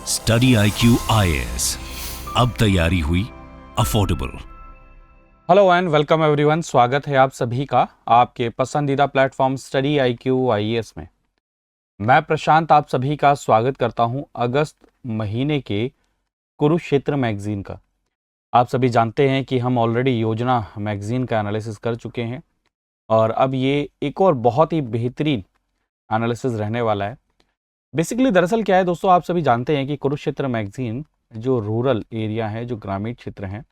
Study IQ IAS, अब तैयारी हुई affordable. Hello and welcome everyone. स्वागत है आप सभी का आपके पसंदीदा प्लेटफॉर्म स्टडी IQ IAS में। मैं प्रशांत आप सभी का स्वागत करता हूं अगस्त महीने के कुरुक्षेत्र मैगजीन का। आप सभी जानते हैं कि हम ऑलरेडी योजना मैगजीन का एनालिसिस कर चुके हैं और अब ये एक और बहुत ही बेहतरीन एनालिसिस रहने वाला है। बेसिकली दरअसल क्या है दोस्तों, आप सभी जानते हैं कि कुरुक्षेत्र मैगजीन जो रूरल एरिया है, जो ग्रामीण क्षेत्र हैं,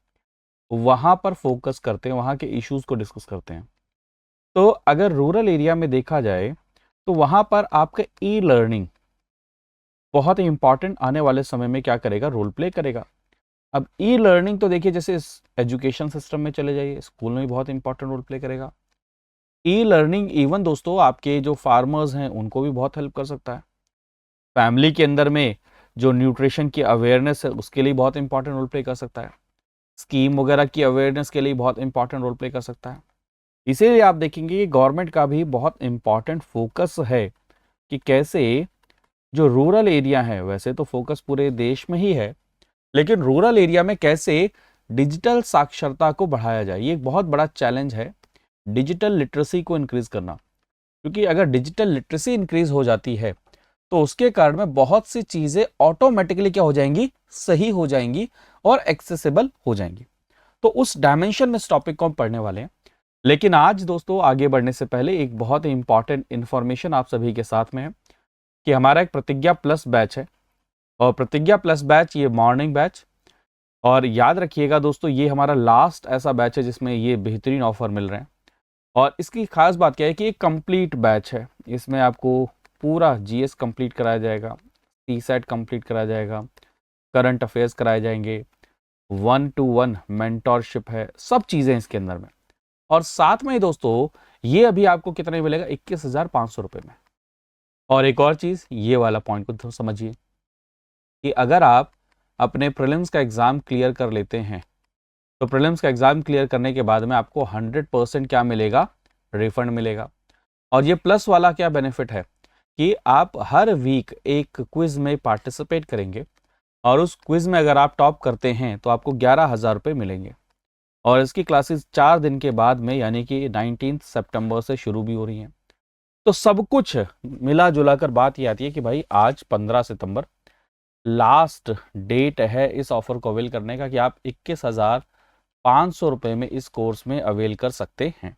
वहाँ पर फोकस करते हैं, वहाँ के इश्यूज़ को डिस्कस करते हैं। तो अगर रूरल एरिया में देखा जाए तो वहाँ पर आपका ई लर्निंग बहुत ही इंपॉर्टेंट आने वाले समय में क्या करेगा, रोल प्ले करेगा। अब ई लर्निंग तो देखिए, जैसे इस एजुकेशन सिस्टम में चले जाइए, स्कूल में भी बहुत इंपॉर्टेंट रोल प्ले करेगा। ई लर्निंग इवन दोस्तों आपके जो फार्मर्स हैं उनको भी बहुत हेल्प कर सकता है। फैमिली के अंदर में जो न्यूट्रिशन की अवेयरनेस है उसके लिए बहुत इंपॉर्टेंट रोल प्ले कर सकता है। स्कीम वगैरह की अवेयरनेस के लिए बहुत इंपॉर्टेंट रोल प्ले कर सकता है। इसीलिए आप देखेंगे कि गवर्नमेंट का भी बहुत इंपॉर्टेंट फोकस है कि कैसे जो रूरल एरिया है, वैसे तो फोकस पूरे देश में ही है, लेकिन रूरल एरिया में कैसे डिजिटल साक्षरता को बढ़ाया जाए। ये एक बहुत बड़ा चैलेंज है, डिजिटल लिटरेसी को इंक्रीज करना। क्योंकि अगर डिजिटल लिटरेसी इंक्रीज हो जाती है तो उसके कारण में बहुत सी चीजें ऑटोमेटिकली क्या हो जाएंगी, सही हो जाएंगी और एक्सेसिबल हो जाएंगी। तो उस डायमेंशन में इस टॉपिक को हम पढ़ने वाले हैं। लेकिन आज दोस्तों आगे बढ़ने से पहले एक बहुत ही इंपॉर्टेंट इंफॉर्मेशन आप सभी के साथ में है कि हमारा एक प्रतिज्ञा प्लस बैच है और प्रतिज्ञा प्लस बैच ये मॉर्निंग बैच, और याद रखिएगा दोस्तों ये हमारा लास्ट ऐसा बैच है जिसमें ये बेहतरीन ऑफर मिल रहे हैं। और इसकी खास बात क्या है कि ये कंप्लीट बैच है। इसमें आपको पूरा GS कंप्लीट कराया जाएगा, CSAT कंप्लीट कराया जाएगा, करंट अफेयर्स कराए जाएंगे, 1-to-1 मेंटोरशिप है, सब चीज़ें इसके अंदर में। और साथ में ही दोस्तों ये अभी आपको कितने में मिलेगा, 21,500 रुपये में। और एक और चीज़, ये वाला पॉइंट को समझिए कि अगर आप अपने प्रीलिम्स का एग्ज़ाम क्लियर कर लेते हैं तो प्रीलिम्स का एग्ज़ाम क्लियर करने के बाद में आपको 100% क्या मिलेगा, रिफंड मिलेगा। और ये प्लस वाला क्या बेनिफिट है कि आप हर वीक एक क्विज में पार्टिसिपेट करेंगे और उस क्विज में अगर आप टॉप करते हैं तो आपको 11,000 रुपये मिलेंगे। और इसकी क्लासेस 4 दिन के बाद में यानी कि 19 सितंबर से शुरू भी हो रही हैं। तो सब कुछ मिला जुला कर बात ये आती है कि भाई आज 15 सितंबर लास्ट डेट है इस ऑफर को अवेल करने का कि आप 21,500 रुपये में इस कोर्स में अवेल कर सकते हैं।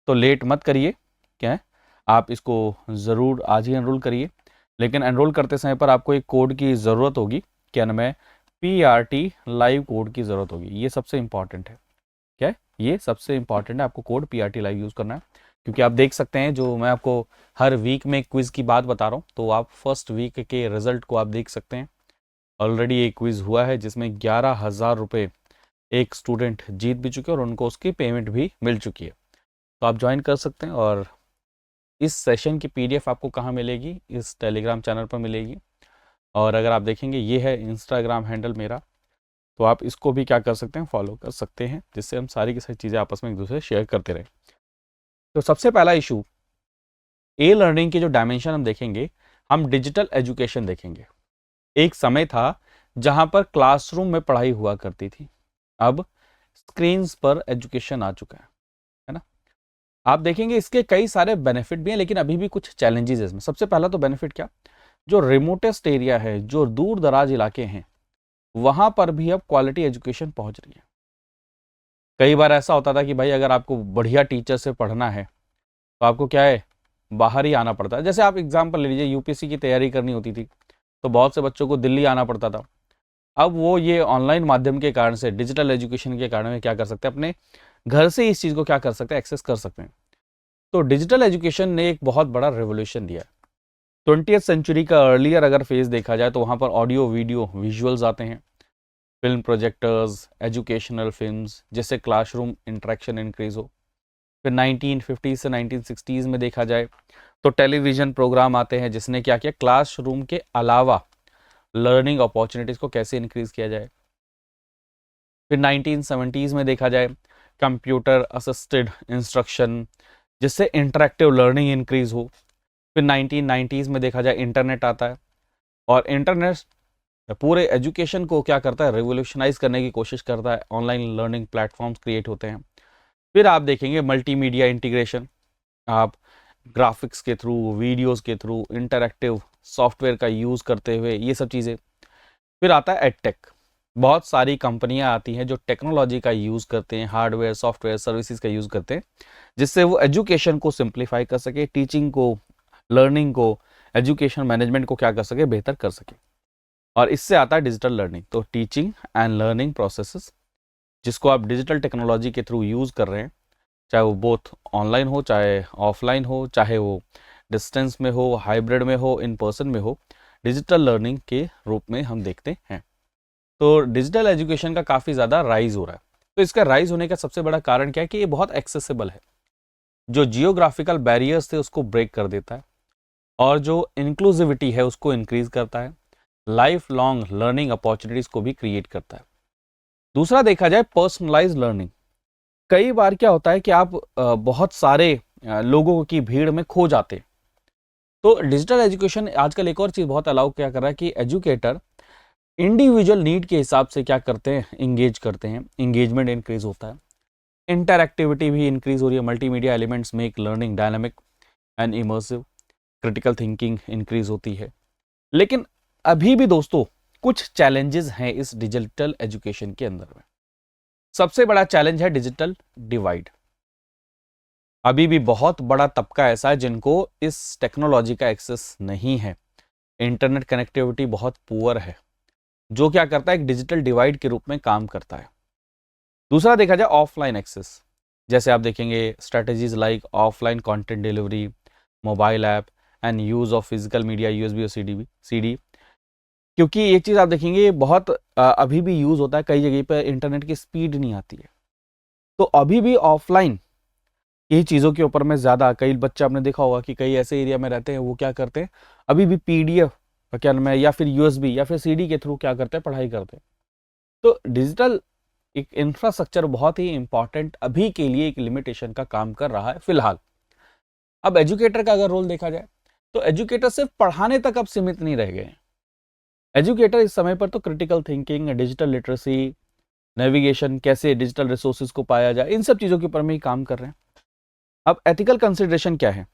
तो लेट मत करिए, क्या है, आप इसको ज़रूर आज ही एनरोल करिए। लेकिन एनरोल करते समय पर आपको एक कोड की ज़रूरत होगी, क्या नाम है, PRT लाइव कोड की ज़रूरत होगी। ये सबसे इंपॉर्टेंट है, क्या है, ये सबसे इंपॉर्टेंट है, आपको कोड PRT लाइव यूज़ करना है। क्योंकि आप देख सकते हैं जो मैं आपको हर वीक में क्विज़ की बात बता रहा हूँ, तो आप फर्स्ट वीक के रिजल्ट को आप देख सकते हैं। ऑलरेडी एक क्विज़ हुआ है जिसमें 11,000 रुपये एक स्टूडेंट जीत भी चुके हैं और उनको उसकी पेमेंट भी मिल चुकी है। तो आप ज्वाइन कर सकते हैं। और इस सेशन की PDF आपको कहाँ मिलेगी, इस टेलीग्राम चैनल पर मिलेगी। और अगर आप देखेंगे ये है इंस्टाग्राम हैंडल मेरा, तो आप इसको भी क्या कर सकते हैं, फॉलो कर सकते हैं, जिससे हम सारी की सारी चीज़ें आपस में एक दूसरे शेयर करते रहें। तो सबसे पहला इशू ए लर्निंग की जो डायमेंशन हम देखेंगे, हम डिजिटल एजुकेशन देखेंगे। एक समय था जहाँ पर क्लासरूम में पढ़ाई हुआ करती थी, अब स्क्रीन्स पर एजुकेशन आ चुका है ना। आप देखेंगे इसके कई सारे बेनिफिट भी हैं, लेकिन अभी भी कुछ चैलेंजेस हैं इसमें। सबसे पहला तो बेनिफिट क्या, जो रिमोटेस्ट एरिया है, जो दूर दराज इलाके हैं, वहां पर भी अब क्वालिटी एजुकेशन पहुंच रही है। कई बार ऐसा होता था कि भाई अगर आपको बढ़िया टीचर से पढ़ना है तो आपको क्या है, बाहर ही आना पड़ता है। जैसे आप एग्जाम्पल ले लीजिए, UPSC की तैयारी करनी होती थी तो बहुत से बच्चों को दिल्ली आना पड़ता था। अब वो ये ऑनलाइन माध्यम के कारण से, डिजिटल एजुकेशन के कारण में क्या कर सकते हैं, अपने घर से इस चीज़ को क्या कर सकते हैं, एक्सेस कर सकते हैं। तो डिजिटल एजुकेशन ने एक बहुत बड़ा रेवोल्यूशन दिया है। 20th सेंचुरी का अर्लियर अगर फेज देखा जाए तो वहाँ पर ऑडियो वीडियो विजुअल्स आते हैं, फिल्म प्रोजेक्टर्स, एजुकेशनल फिल्म्स, जिससे क्लासरूम इंटरेक्शन इंक्रीज हो। फिर 1950 से 1960s में देखा जाए तो टेलीविज़न प्रोग्राम आते हैं जिसने क्या किया, क्लासरूम के अलावा लर्निंग अपॉर्चुनिटीज़ को कैसे इंक्रीज किया जाए। फिर 1970s में देखा जाए कंप्यूटर असिस्टेड इंस्ट्रक्शन, जिससे इंटरेक्टिव लर्निंग इंक्रीज हो। फिर 1990s में देखा जाए इंटरनेट आता है, और इंटरनेट पूरे एजुकेशन को क्या करता है, रिवोल्यूशनाइज करने की कोशिश करता है। ऑनलाइन लर्निंग प्लेटफॉर्म्स क्रिएट होते हैं। फिर आप देखेंगे मल्टीमीडिया इंटीग्रेशन, आप ग्राफिक्स के थ्रू, वीडियोस के थ्रू, इंटरैक्टिव सॉफ्टवेयर का यूज़ करते हुए ये सब चीज़ें। फिर आता है एडटेक, बहुत सारी कंपनियां आती हैं जो टेक्नोलॉजी का यूज़ करते हैं, हार्डवेयर सॉफ्टवेयर सर्विसेज का यूज़ करते हैं, जिससे वो एजुकेशन को सिंप्लीफाई कर सके, टीचिंग को, लर्निंग को, एजुकेशन मैनेजमेंट को क्या कर सके, बेहतर कर सके। और इससे आता है डिजिटल लर्निंग। तो टीचिंग एंड लर्निंग प्रोसेसेस जिसको आप डिजिटल टेक्नोलॉजी के थ्रू यूज़ कर रहे हैं, चाहे वो बोथ ऑनलाइन हो, चाहे ऑफलाइन हो, चाहे वो डिस्टेंस में हो, हाइब्रिड में हो, इन पर्सन में हो, डिजिटल लर्निंग के रूप में हम देखते हैं। तो डिजिटल एजुकेशन का काफ़ी ज़्यादा राइज हो रहा है। तो इसका राइज होने का सबसे बड़ा कारण क्या है कि ये बहुत एक्सेसिबल है, जो जियोग्राफिकल बैरियर्स थे उसको ब्रेक कर देता है, और जो इंक्लूसिविटी है उसको इंक्रीज करता है, लाइफ लॉन्ग लर्निंग अपॉर्चुनिटीज़ को भी क्रिएट करता है। दूसरा देखा जाए पर्सनलाइज लर्निंग। कई बार क्या होता है कि आप बहुत सारे लोगों की भीड़ में खो जाते हैं। तो डिजिटल एजुकेशन आजकल एक और चीज़ बहुत अलाउ क्या कर रहा है कि एजुकेटर इंडिविजुअल नीड के हिसाब से क्या करते हैं, इंगेज करते हैं, इंगेजमेंट इंक्रीज होता है, इंटरएक्टिविटी भी इंक्रीज हो रही है, multimedia elements make learning dynamic and immersive, critical thinking increase होती है। लेकिन अभी भी दोस्तों कुछ चैलेंजेस हैं इस डिजिटल एजुकेशन के अंदर में। सबसे बड़ा चैलेंज है डिजिटल डिवाइड। अभी भी बहुत बड़ा तबका ऐसा है जिनको इस टेक्नोलॉजी का एक्सेस नहीं है, इंटरनेट कनेक्टिविटी बहुत पुअर है, जो क्या करता है एक डिजिटल डिवाइड के रूप में काम करता है। दूसरा देखा जाए ऑफलाइन एक्सेस, जैसे आप देखेंगे strategies like offline content delivery, mobile app and use of physical media, USB और सीडी। क्योंकि एक चीज़ आप देखेंगे बहुत अभी भी यूज़ होता है, कई जगह पर इंटरनेट की स्पीड नहीं आती है, तो अभी भी ऑफलाइन यही चीज़ों के ऊपर में ज़्यादा, कई बच्चे आपने देखा होगा कि कई ऐसे एरिया में रहते हैं वो क्या करते हैं, अभी भी पीडीएफ क्या नाम है या फिर यूएसबी या फिर सीडी के थ्रू क्या करते हैं, पढ़ाई करते हैं। तो डिजिटल एक इंफ्रास्ट्रक्चर बहुत ही इंपॉर्टेंट अभी के लिए एक लिमिटेशन का काम कर रहा है फिलहाल। अब एजुकेटर का अगर रोल देखा जाए तो एजुकेटर सिर्फ पढ़ाने तक अब सीमित नहीं रह गए हैं। एजुकेटर इस समय पर तो critical thinking, digital literacy, navigation, कैसे डिजिटल रिसोर्सेज को पाया जाए, इन सब चीज़ों के ऊपर में ही काम कर रहे हैं। अब एथिकल कंसिडरेशन क्या है,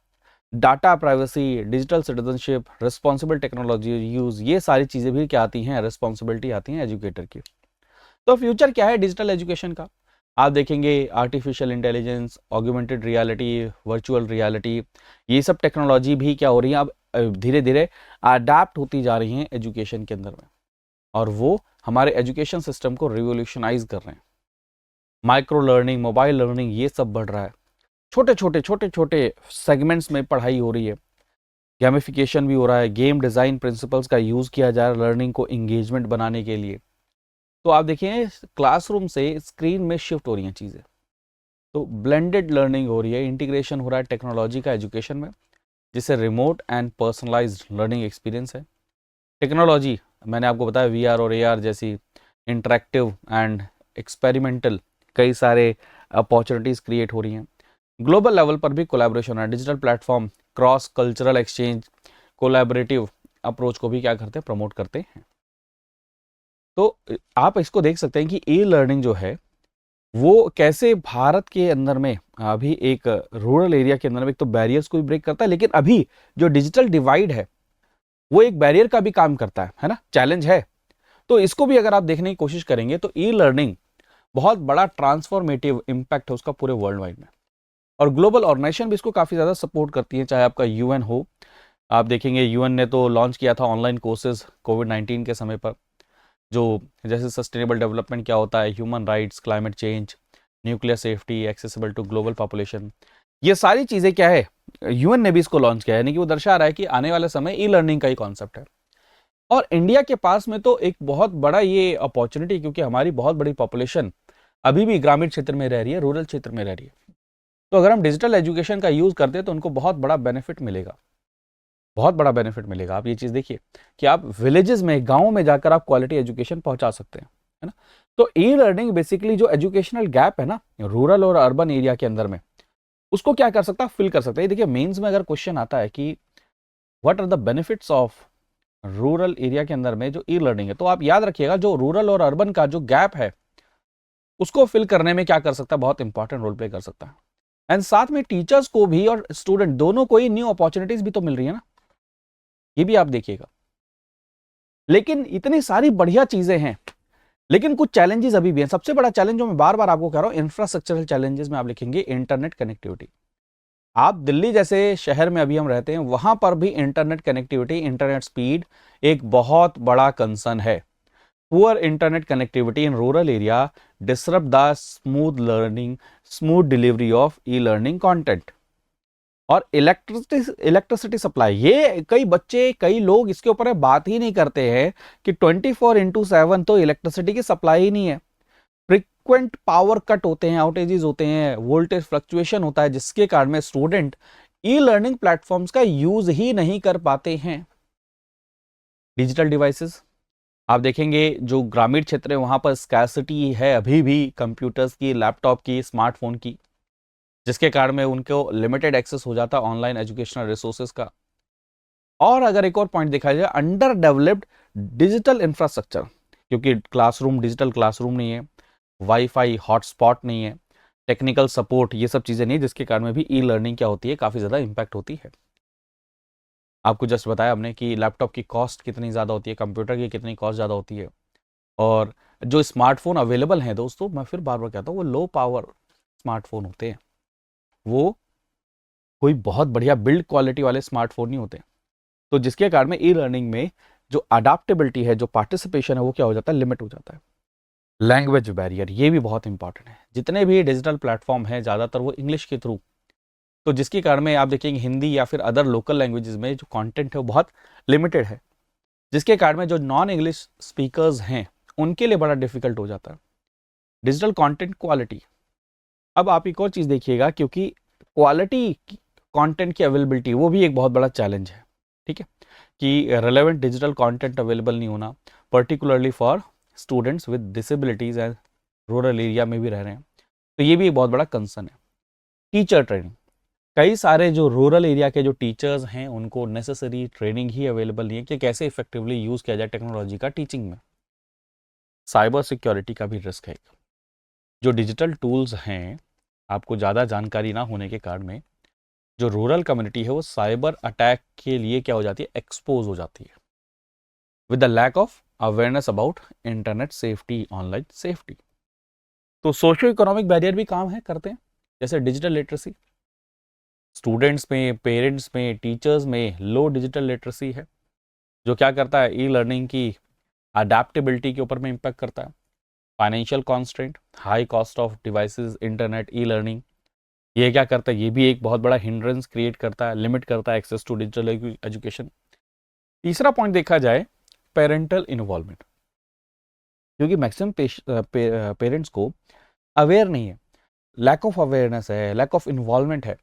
data privacy, digital citizenship, responsible technology use, ये सारी चीज़ें भी क्या आती हैं, रिस्पॉन्सिबिलिटी आती हैं एजुकेटर की। तो फ्यूचर क्या है डिजिटल एजुकेशन का, आप देखेंगे artificial intelligence, augmented reality, virtual reality, ये सब टेक्नोलॉजी भी क्या हो रही है अब धीरे धीरे अडेप्ट होती जा रही हैं एजुकेशन के अंदर में, और वो हमारे एजुकेशन सिस्टम को रिवोल्यूशनाइज कर रहे हैं। माइक्रो लर्निंग, मोबाइल लर्निंग, ये सब बढ़ रहा है, छोटे छोटे सेगमेंट्स में पढ़ाई हो रही है, गेमिफिकेशन भी हो रहा है, गेम डिज़ाइन प्रिंसिपल्स का यूज़ किया जा रहा है लर्निंग को इंगेजमेंट बनाने के लिए। तो आप देखिए क्लासरूम से स्क्रीन में शिफ्ट हो रही हैं चीज़ें, तो ब्लेंडेड लर्निंग हो रही है, इंटीग्रेशन हो रहा है टेक्नोलॉजी का एजुकेशन में, जिससे remote and personalised learning experience है। टेक्नोलॉजी मैंने आपको बताया वीआर और एआर जैसी इंटरेक्टिव एंड एक्सपेरिमेंटल कई सारे अपॉर्चुनिटीज़ क्रिएट हो रही हैं। ग्लोबल लेवल पर भी कोलैबोरेशन है, digital platform cross cultural exchange, collaborative approach को भी क्या करते हैं, प्रमोट करते हैं। तो आप इसको देख सकते हैं कि ई लर्निंग जो है वो कैसे भारत के अंदर में अभी एक रूरल एरिया के अंदर में एक तो बैरियर्स को भी ब्रेक करता है, लेकिन अभी जो डिजिटल डिवाइड है वो एक बैरियर का भी काम करता है ना, चैलेंज है। तो इसको भी अगर आप देखने की कोशिश करेंगे तो ई लर्निंग बहुत बड़ा ट्रांसफॉर्मेटिव इम्पैक्ट है उसका पूरे वर्ल्ड वाइड में, और ग्लोबल ऑर्गेनाइजेशन भी इसको काफ़ी ज़्यादा सपोर्ट करती है, चाहे आपका यूएन हो। आप देखेंगे यूएन ने तो लॉन्च किया था ऑनलाइन कोर्सेज कोविड-19 के समय पर, जो जैसे सस्टेनेबल डेवलपमेंट क्या होता है, human rights, climate change, nuclear safety, accessible to global population, ये सारी चीज़ें क्या है यूएन ने भी इसको लॉन्च किया है, यानी कि वो दर्शा रहा है कि आने वाले समय ई लर्निंग का ही कॉन्सेप्ट है। और इंडिया के पास में तो एक बहुत बड़ा ये अपॉर्चुनिटी, क्योंकि हमारी बहुत बड़ी पॉपुलेशन अभी भी ग्रामीण क्षेत्र में रह रही है, रूरल क्षेत्र में रह रही है। तो अगर हम डिजिटल एजुकेशन का यूज़ करते हैं तो उनको बहुत बड़ा बेनिफिट मिलेगा, बहुत बड़ा बेनिफिट मिलेगा। आप ये चीज़ देखिए कि आप विलेजेस में, गाँव में जाकर आप क्वालिटी एजुकेशन पहुंचा सकते हैं, है ना। तो ई लर्निंग बेसिकली जो एजुकेशनल गैप है ना रूरल और अर्बन एरिया के अंदर में, उसको क्या कर सकता है, फिल कर सकता है। देखिए मेंस में अगर क्वेश्चन आता है कि what are the benefits of rural area के अंदर में जो ई लर्निंग है, तो आप याद रखिएगा जो रूरल और अर्बन का जो गैप है उसको फिल करने में क्या कर सकता है, बहुत इंपॉर्टेंट रोल प्ले कर सकता है। एंड साथ में टीचर्स को भी और स्टूडेंट दोनों को ही न्यू अपॉर्चुनिटीज भी तो मिल रही है ना, ये भी आप देखिएगा। लेकिन इतनी सारी बढ़िया चीजें हैं, लेकिन कुछ चैलेंजेस अभी भी हैं। सबसे बड़ा चैलेंज जो मैं बार बार आपको कह रहा हूं, इंफ्रास्ट्रक्चरल चैलेंजेस में आप लिखेंगे इंटरनेट कनेक्टिविटी। आप दिल्ली जैसे शहर में अभी हम रहते हैं, वहां पर भी इंटरनेट कनेक्टिविटी, इंटरनेट स्पीड एक बहुत बड़ा कंसर्न है। Poor internet connectivity in rural area disrupt the smooth delivery of E learning content. और इलेक्ट्रिसिटी सप्लाई, ये कई बच्चे, कई लोग इसके ऊपर बात ही नहीं करते हैं कि 24/7 तो इलेक्ट्रिसिटी की सप्लाई ही नहीं है। फ्रिक्वेंट पावर कट होते हैं, आउटेजेस होते हैं, वोल्टेज फ्लक्चुएशन होता है, जिसके कारण में स्टूडेंट ई लर्निंग प्लेटफॉर्म्स का यूज ही नहीं कर पाते हैं। डिजिटल डिवाइसेस आप देखेंगे जो ग्रामीण क्षेत्र है वहां पर स्कैर्सिटी है अभी भी कंप्यूटर्स की, लैपटॉप की, स्मार्टफोन की, जिसके कारण में उनको लिमिटेड एक्सेस हो जाता है ऑनलाइन एजुकेशनल रिसोर्सेज का। और अगर एक और पॉइंट देखा जाए, अंडर डेवलप्ड डिजिटल इंफ्रास्ट्रक्चर, क्योंकि क्लासरूम, डिजिटल क्लासरूम नहीं है, वाईफाई हॉटस्पॉट नहीं है, टेक्निकल सपोर्ट, ये सब चीजें नहीं है, जिसके कारण में भी ई लर्निंग क्या होती है, काफी ज्यादा इंपैक्ट होती है। आपको जस्ट बताया हमने कि लैपटॉप की कॉस्ट कितनी ज़्यादा होती है, कंप्यूटर की कितनी कॉस्ट ज़्यादा होती है। और जो स्मार्टफोन अवेलेबल हैं दोस्तों, मैं फिर बार बार कहता हूँ, वो लो पावर स्मार्टफोन होते हैं, वो कोई बहुत बढ़िया बिल्ड क्वालिटी वाले स्मार्टफोन नहीं होते। तो जिसके कारण में ई लर्निंग में जो अडाप्टेबिलिटी है, जो पार्टिसिपेशन है, वो क्या हो जाता है, लिमिट हो जाता है। लैंग्वेज बैरियर, ये भी बहुत इंपॉर्टेंट है। जितने भी डिजिटल प्लेटफॉर्म हैं ज़्यादातर वो इंग्लिश के थ्रू, तो जिसके कारण में आप देखेंगे हिंदी या फिर अदर लोकल लैंग्वेजेस में जो कंटेंट है वो बहुत लिमिटेड है, जिसके कारण में जो नॉन इंग्लिश स्पीकर्स हैं उनके लिए बड़ा डिफिकल्ट हो जाता है। डिजिटल कंटेंट क्वालिटी, अब आप एक और चीज़ देखिएगा, क्योंकि क्वालिटी कंटेंट की अवेलेबिलिटी वो भी एक बहुत बड़ा चैलेंज है, ठीक है, कि रेलेवेंट डिजिटल कंटेंट अवेलेबल नहीं होना, particularly for students with disabilities and rural area में भी रह रहे हैं, तो ये भी एक बहुत बड़ा कंसर्न है। टीचर ट्रेनिंग, कई सारे जो रूरल एरिया के जो टीचर्स हैं उनको नेसेसरी ट्रेनिंग ही अवेलेबल नहीं है कि कैसे इफेक्टिवली यूज़ किया जाए टेक्नोलॉजी का टीचिंग में। साइबर सिक्योरिटी का भी रिस्क है। जो डिजिटल टूल्स हैं, आपको ज़्यादा जानकारी ना होने के कारण में जो रूरल कम्युनिटी है वो साइबर अटैक के लिए क्या हो जाती है, एक्सपोज हो जाती है, with the lack of awareness about internet safety, online safety. तो सोशो इकोनॉमिक बैरियर भी काम है करते हैं, जैसे डिजिटल लिटरेसी, स्टूडेंट्स में, पेरेंट्स में, टीचर्स में लो डिजिटल लिटरेसी है, जो क्या करता है, ई लर्निंग की अडेप्टेबिलिटी के ऊपर में इम्पैक्ट करता है। Financial constraint, high cost of devices, internet, e learning, ये क्या करता है, ये भी एक बहुत बड़ा हिंड्रेंस क्रिएट करता है, लिमिट करता है एक्सेस टू डिजिटल एजुकेशन। तीसरा पॉइंट देखा जाए, पेरेंटल इन्वॉल्वमेंट, क्योंकि मैक्सिमम पेरेंट्स को अवेयर नहीं है, लैक ऑफ अवेयरनेस है, लैक ऑफ इन्वॉल्वमेंट है,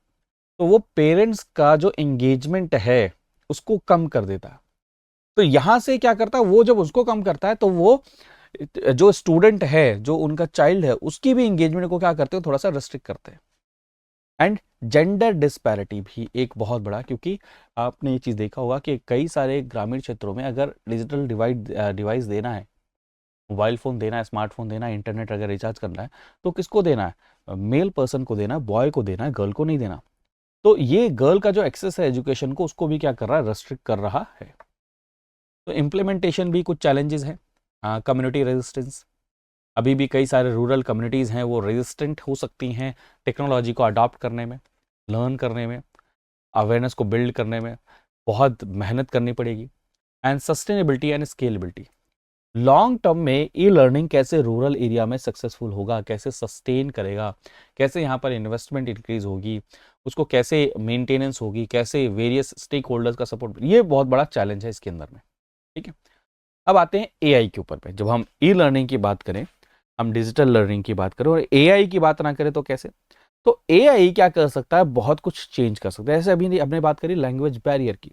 तो वो पेरेंट्स का जो एंगेजमेंट है उसको कम कर देता है। तो यहां से क्या करता है, वो जब उसको कम करता है तो वो जो स्टूडेंट है, जो उनका चाइल्ड है, उसकी भी एंगेजमेंट को क्या करते हैं, थोड़ा सा रिस्ट्रिक्ट करते हैं। एंड जेंडर डिस्पैरिटी भी एक बहुत बड़ा, क्योंकि आपने ये चीज़ देखा होगा कि कई सारे ग्रामीण क्षेत्रों में अगर डिजिटल डिवाइस देना है, मोबाइल फ़ोन देना है, स्मार्टफोन देना है, इंटरनेट अगर रिचार्ज करना है, तो किसको देना है, मेल पर्सन को देना है, बॉय को देना है, गर्ल को नहीं देना। तो ये गर्ल का जो एक्सेस है एजुकेशन को, उसको भी क्या कर रहा है, रेस्ट्रिक्ट कर रहा है। तो इम्प्लीमेंटेशन भी कुछ चैलेंजेस हैं। कम्युनिटी रेजिस्टेंस, अभी भी कई सारे रूरल कम्युनिटीज़ हैं वो रेजिस्टेंट हो सकती हैं टेक्नोलॉजी को अडॉप्ट करने में, लर्न करने में, अवेयरनेस को बिल्ड करने में बहुत मेहनत करनी पड़ेगी। And sustainability and scalability, long term में ई लर्निंग कैसे रूरल एरिया में सक्सेसफुल होगा, कैसे सस्टेन करेगा, कैसे यहाँ पर इन्वेस्टमेंट इंक्रीज होगी, उसको कैसे मेंटेनेंस होगी, कैसे वेरियस स्टेक होल्डर्स का सपोर्ट, ये बहुत बड़ा चैलेंज है इसके अंदर में, ठीक है। अब आते हैं एआई के ऊपर पे। जब हम ई लर्निंग की बात करें, हम डिजिटल लर्निंग की बात करें और एआई की बात ना करें तो कैसे, तो एआई क्या कर सकता है, बहुत कुछ चेंज कर सकता है। जैसे अभी हमने बात करी लैंग्वेज बैरियर की,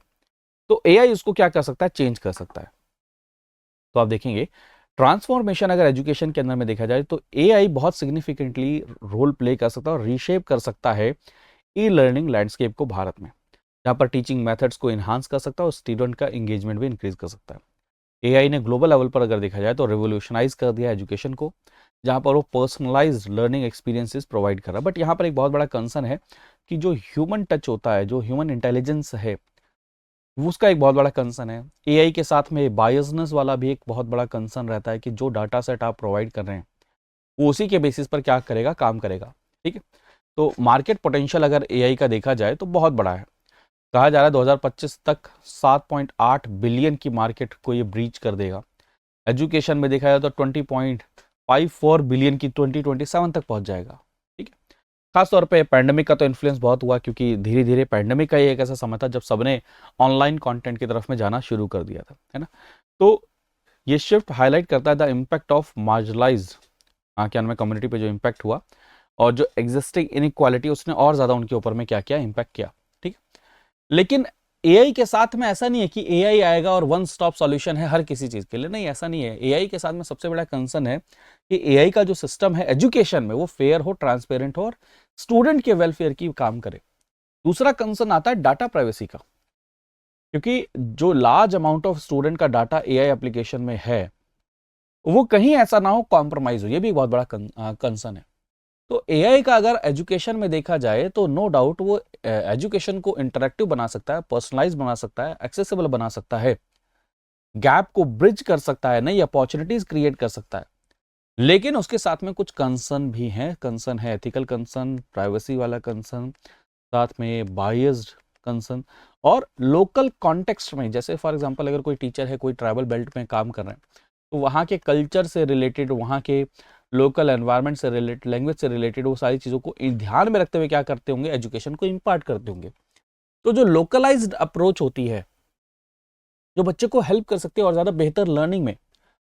तो एआई उसको क्या कर सकता है, चेंज कर सकता है। तो आप देखेंगे ट्रांसफॉर्मेशन अगर एजुकेशन के अंदर में देखा जाए तो एआई बहुत सिग्निफिकेंटली रोल प्ले कर सकता है और रीशेप कर सकता है ई लर्निंग लैंडस्केप को भारत में। जहाँ पर टीचिंग मेथड्स को इन्हांस कर सकता है और स्टूडेंट का एंगेजमेंट भी इंक्रीज कर सकता है। एआई ने ग्लोबल लेवल पर अगर देखा जाए तो रिवोल्यूशनाइज कर दिया एजुकेशन को, जहाँ पर वो पर्सनलाइज्ड लर्निंग एक्सपीरियंसेस प्रोवाइड कर रहा है। बट यहाँ पर एक बहुत बड़ा कंसर्न है कि जो ह्यूमन टच होता है, जो ह्यूमन इंटेलिजेंस है, वो उसका एक बहुत बड़ा कंसर्न है। एआई के साथ में बायसनेस वाला भी एक बहुत बड़ा कंसर्न रहता है कि जो डाटा सेट आप प्रोवाइड कर रहे हैं वो उसी के बेसिस पर क्या करेगा, काम करेगा। ठीक है, तो मार्केट पोटेंशियल अगर एआई का देखा जाए तो बहुत बड़ा है। कहा जा रहा है 2025 तक 7.8 बिलियन की मार्केट को ये ब्रीच कर देगा। एजुकेशन में देखा जाए तो 20.54 बिलियन की 2027 तक पहुंच जाएगा। ठीक है, खासतौर पे पैंडेमिक का तो इन्फ्लुएंस बहुत हुआ, क्योंकि धीरे धीरे पैंडेमिक का ये एक ऐसा समय था जब सबने ऑनलाइन कंटेंट की तरफ में जाना शुरू कर दिया था, है ना। तो ये शिफ्ट हाईलाइट करता है द इम्पैक्ट ऑफ मार्जिनलाइज्ड क्या नाम है कम्युनिटी पे जो इम्पैक्ट हुआ, और जो एग्जिस्टिंग इनइक्वालिटी उसने और ज़्यादा उनके ऊपर में क्या किया, इम्पैक्ट किया। ठीक, लेकिन एआई के साथ में ऐसा नहीं है कि एआई आएगा और वन स्टॉप सॉल्यूशन है हर किसी चीज़ के लिए, नहीं, ऐसा नहीं है। एआई के साथ में सबसे बड़ा कंसर्न है कि एआई का जो सिस्टम है एजुकेशन में वो फेयर हो, ट्रांसपेरेंट हो और स्टूडेंट के वेलफेयर की काम करे। दूसरा कंसर्न आता है डाटा प्राइवेसी का, क्योंकि जो लार्ज अमाउंट ऑफ स्टूडेंट का डाटा एआई एप्लीकेशन में है वो कहीं ऐसा ना हो कॉम्प्रोमाइज हो, ये भी एक बहुत बड़ा कंसर्न है। तो एआई का अगर एजुकेशन में देखा जाए तो नो डाउट वो एजुकेशन को इंटरेक्टिव बना सकता है, पर्सनलाइज बना सकता है, एक्सेसिबल बना सकता है, गैप को ब्रिज कर सकता है, नई अपॉर्चुनिटीज क्रिएट कर सकता है। लेकिन उसके साथ में कुछ कंसर्न भी हैं। कंसर्न है एथिकल कंसर्न, प्राइवेसी वाला कंसर्न, साथ में बायस्ड कंसर्न और लोकल कॉन्टेक्स्ट में। जैसे फॉर एग्जांपल अगर कोई टीचर है, कोई ट्राइबल बेल्ट में काम कर रहे हैं, तो वहाँ के कल्चर से रिलेटेड, वहाँ के लोकल एनवायरनमेंट से रिलेटेड, लैंग्वेज से रिलेटेड, वो सारी चीज़ों को ध्यान में रखते हुए क्या करते होंगे, एजुकेशन को इम्पार्ट करते होंगे। तो जो लोकलाइज्ड अप्रोच होती है, जो बच्चे को हेल्प कर सकती है और ज़्यादा बेहतर लर्निंग में,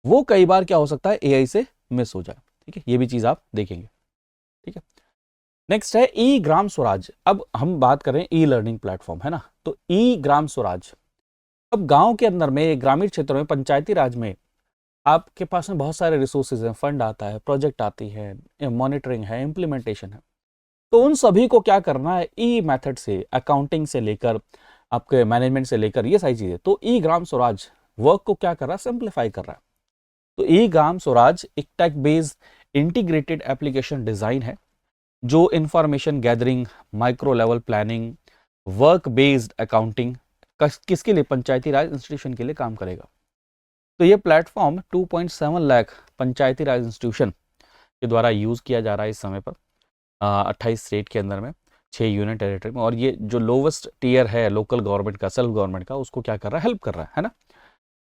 वो कई बार क्या हो सकता है, एआई से मिस हो जाए। ठीक है, ये भी चीज़ आप देखेंगे। ठीक है, नेक्स्ट है ई ग्राम स्वराज। अब हम बात करें ई लर्निंग प्लेटफॉर्म, है ना। तो ई ग्राम स्वराज, अब गांव के अंदर में, ग्रामीण क्षेत्रों में, पंचायती राज में आपके पास में बहुत सारे रिसोर्सेज हैं, फंड आता है, प्रोजेक्ट आती है, मॉनिटरिंग है, इम्प्लीमेंटेशन है। तो उन सभी को क्या करना है, ई मेथड से, अकाउंटिंग से लेकर आपके मैनेजमेंट से लेकर ये सारी चीजें। तो ई ग्राम स्वराज वर्क को क्या कर रहा है, सिंप्लीफाई कर रहा है। तो ई ग्राम स्वराज एक tech based integrated application design है जो information gathering, micro level planning, work based accounting किसके लिए, पंचायती राज इंस्टीट्यूशन के लिए काम करेगा। तो ये प्लेटफॉर्म 2.7 लाख पंचायती राज इंस्टीट्यूशन के द्वारा यूज़ किया जा रहा है इस समय पर 28 स्टेट के अंदर में, 6 यूनियन टेरिटरी में। और ये जो लोवेस्ट टीयर है लोकल गवर्नमेंट का, सेल्फ गवर्नमेंट का, उसको क्या कर रहा है, हेल्प कर रहा है ना।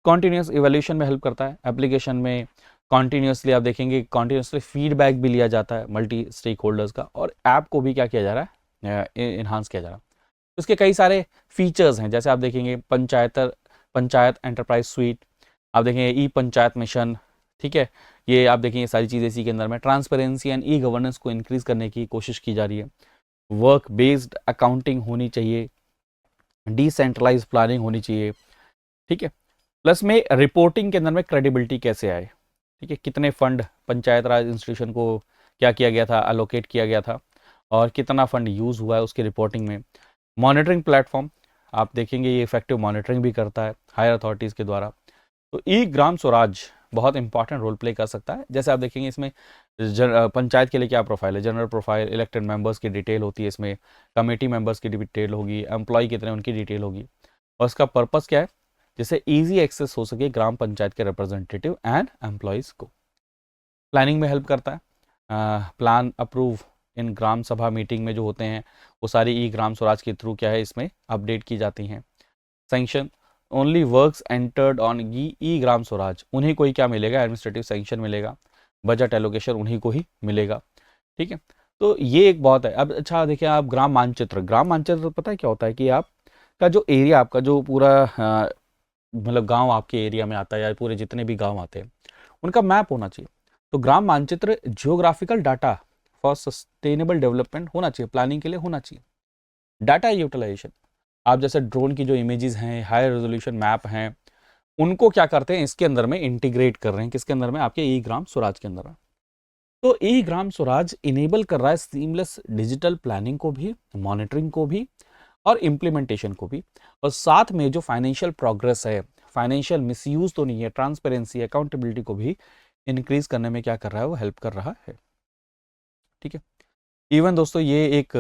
कॉन्टिन्यूस इवैल्यूएशन में हेल्प करता है। एप्लीकेशन में कॉन्टिन्यूसली आप देखेंगे, कॉन्टिन्यूसली फीडबैक भी लिया जाता है मल्टी स्टेक होल्डर्स का, और ऐप को भी क्या किया जा रहा है, इन्हांस किया जा रहा है। इसके कई सारे फीचर्स हैं, जैसे आप देखेंगे पंचायत एंटरप्राइज स्वीट, आप देखेंगे ई पंचायत मिशन। ठीक है, ये आप देखेंगे सारी चीज़ें इसी के अंदर में। ट्रांसपेरेंसी एंड ई गवर्नेंस को इंक्रीज करने की कोशिश की जा रही है। वर्क बेस्ड अकाउंटिंग होनी चाहिए, डिसेंट्रलाइज प्लानिंग होनी चाहिए। ठीक है, प्लस में रिपोर्टिंग के अंदर में क्रेडिबिलिटी कैसे आए। ठीक है, कितने फंड पंचायत राज इंस्टीट्यूशन को क्या किया गया था, अलोकेट किया गया था, और कितना फंड यूज़ हुआ है उसकी रिपोर्टिंग में। मॉनिटरिंग प्लेटफॉर्म आप देखेंगे ये इफेक्टिव मॉनिटरिंग भी करता है हायर अथॉरिटीज़ के द्वारा। तो ई ग्राम स्वराज बहुत इंपॉर्टेंट रोल प्ले कर सकता है। जैसे आप देखेंगे इसमें पंचायत के लिए क्या प्रोफाइल है, जनरल प्रोफाइल, इलेक्टेड मेंबर्स की डिटेल होती है, इसमें कमेटी मेंबर्स की डिटेल होगी, एम्प्लॉय कितने उनकी डिटेल होगी, और इसका पर्पस क्या है, जिससे इजी एक्सेस हो सके ग्राम पंचायत के रिप्रेजेंटेटिव एंड एम्प्लॉयज़ को। प्लानिंग में हेल्प करता है, प्लान अप्रूव इन ग्राम सभा मीटिंग में जो होते हैं वो सारी ई ग्राम स्वराज के थ्रू क्या है, इसमें अपडेट की जाती हैं। Sanction only works entered on e Gram Swaraj, उन्हीं को ही क्या मिलेगा, एडमिनिस्ट्रेटिव सैंक्शन मिलेगा, बजट एलोकेशन उन्हीं को ही मिलेगा। ठीक है, तो ये एक बहुत है। अब अच्छा देखिए, आप ग्राम मानचित्र पता है क्या होता है कि आपका जो एरिया, आपका जो पूरा मतलब गांव आपके एरिया में आता है, या पूरे जितने भी गांव आते हैं उनका मैप होना चाहिए। तो ग्राम मानचित्र geographical data for sustainable development होना चाहिए, प्लानिंग के लिए होना चाहिए। डाटा यूटिलाइजेशन, आप जैसे ड्रोन की जो इमेजेस हैं, हाई रेजोल्यूशन मैप हैं, उनको क्या करते हैं, इसके अंदर में इंटीग्रेट कर रहे हैं, किसके अंदर में, आपके ई ग्राम स्वराज के अंदर में। तो ई ग्राम स्वराज इनेबल कर रहा है सीमलेस डिजिटल प्लानिंग को भी, मॉनिटरिंग को भी, और इम्प्लीमेंटेशन को भी, और साथ में जो फाइनेंशियल प्रोग्रेस है, फाइनेंशियल मिसयूज तो नहीं है, ट्रांसपेरेंसी, अकाउंटेबिलिटी को भी इंक्रीज करने में क्या कर रहा है, वो हेल्प कर रहा है। ठीक है, इवन दोस्तों ये एक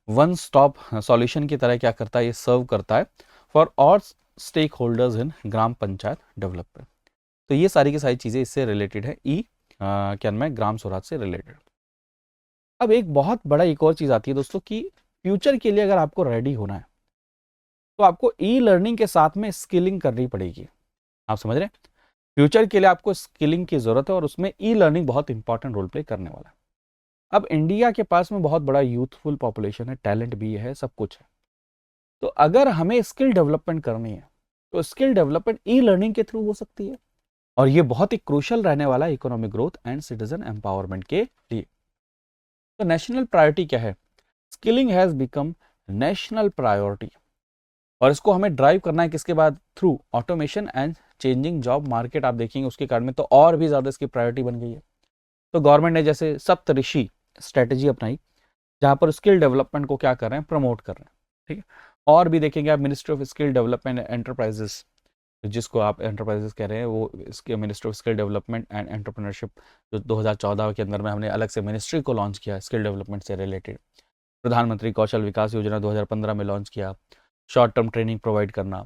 वन स्टॉप सॉल्यूशन की तरह क्या करता है, ये सर्व करता है for all stakeholders in Gram panchayat development. तो ये सारी की सारी चीज़ें इससे रिलेटेड है, क्या नाम है, ग्राम स्वराज से रिलेटेड। अब एक बहुत बड़ा एक और चीज़ आती है दोस्तों कि फ्यूचर के लिए अगर आपको रेडी होना है तो आपको ई लर्निंग के साथ में स्किलिंग करनी पड़ेगी। आप समझ रहे हैं, फ्यूचर के लिए आपको स्किलिंग की जरूरत है और उसमें ई लर्निंग बहुत इंपॉर्टेंट रोल प्ले करने वाला है। अब इंडिया के पास में बहुत बड़ा यूथफुल पॉपुलेशन है, टैलेंट भी है, सब कुछ है। तो अगर हमें स्किल डेवलपमेंट करनी है तो स्किल डेवलपमेंट ई लर्निंग के थ्रू हो सकती है, और ये बहुत ही क्रूशियल रहने वाला है economic growth and citizen empowerment के लिए। तो नेशनल प्रायोरिटी क्या है, skilling has become national priority, और इसको हमें ड्राइव करना है किसके बाद, through automation and changing job market. आप देखेंगे उसके कारण में तो और भी ज्यादा इसकी प्रायोरिटी बन गई है। तो गवर्नमेंट ने जैसे सप्तऋषि स्ट्रेटेजी अपनाई, जहां पर स्किल डेवलपमेंट को क्या कर रहे हैं, प्रमोट कर रहे हैं। ठीक है, और भी देखेंगे आप ministry of skill development enterprises, जिसको आप एंटरप्राइजेस कह रहे हैं, वो इसके ministry of skill development and entrepreneurship, जो 2014 के अंदर में हमने अलग से मिनिस्ट्री को लॉन्च किया स्किल डेवलपमेंट से रिलेटेड। प्रधानमंत्री कौशल विकास योजना 2015 में लॉन्च किया, शॉर्ट टर्म ट्रेनिंग प्रोवाइड करना।